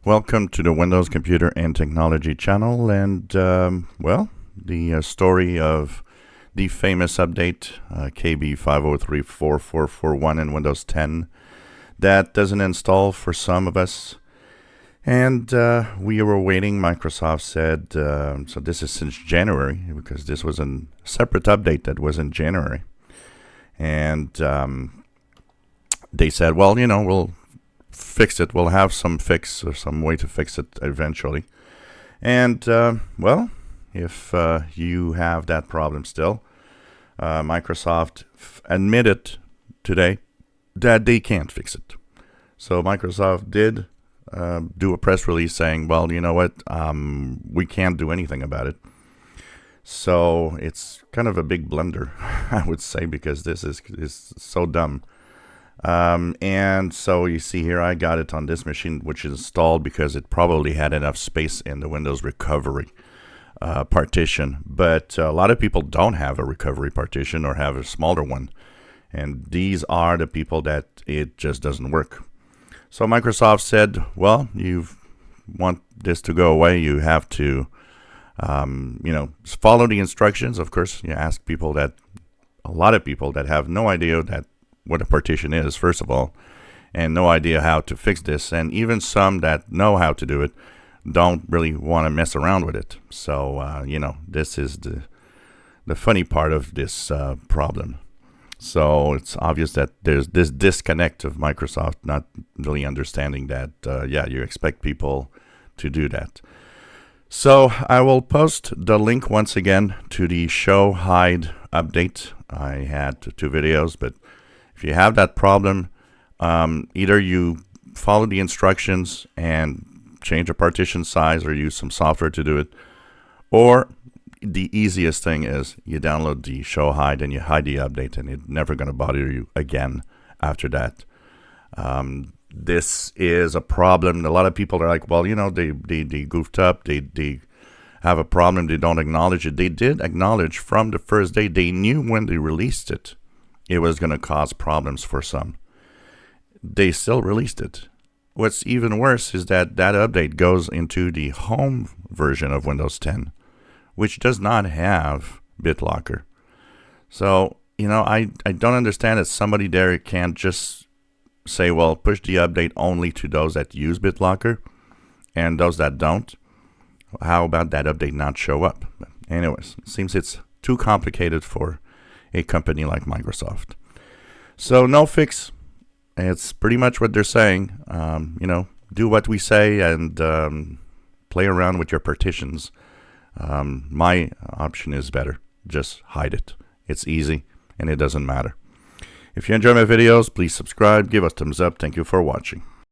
Welcome to the Windows Computer and Technology channel, and well, the story of the famous update KB5034441 in Windows 10 that doesn't install for some of us, and we were waiting. Microsoft said, so this is since January, because this was a separate update that was in January, and they said, well, you know, we'll fix it. We'll have some fix or some way to fix it eventually. And well, if you have that problem still, Microsoft admitted today that they can't fix it. So Microsoft did do a press release saying, well, you know what, we can't do anything about it. So it's kind of a big blunder, I would say, because this is so dumb. And so you see here, I got it on this machine, which is installed because it probably had enough space in the Windows recovery partition. But a lot of people don't have a recovery partition or have a smaller one. And these are the people that it just doesn't work. So Microsoft said, well, you want this to go away, you have to, you know, follow the instructions. Of course, you ask people that, a lot of people that have no idea that what a partition is, first of all, and no idea how to fix this, and even some that know how to do it don't really want to mess around with it. So you know, this is the funny part of this problem. So it's obvious that there's this disconnect of Microsoft not really understanding that yeah, you expect people to do that. So I will post the link once again to the show hide update. I had two videos, but if you have that problem, either you follow the instructions and change the partition size or use some software to do it, or the easiest thing is you download the show hide and you hide the update, and it's never going to bother you again after that. This is a problem. A lot of people are like, well, you know, they goofed up, they have a problem, they don't acknowledge it. They did acknowledge from the first day. They knew when they released it was going to cause problems for some. They still released it. What's even worse is that that update goes into the home version of Windows 10, which does not have BitLocker. So, you know, I don't understand that somebody there can't just say, well, push the update only to those that use BitLocker and those that don't. How about that update not show up? But anyways, it seems it's too complicated for a company like Microsoft. So no fix. It's pretty much what they're saying. You know, do what we say and play around with your partitions. My option is better. Just hide it. It's easy and it doesn't matter. If you enjoy my videos, please subscribe, give us thumbs up. Thank you for watching.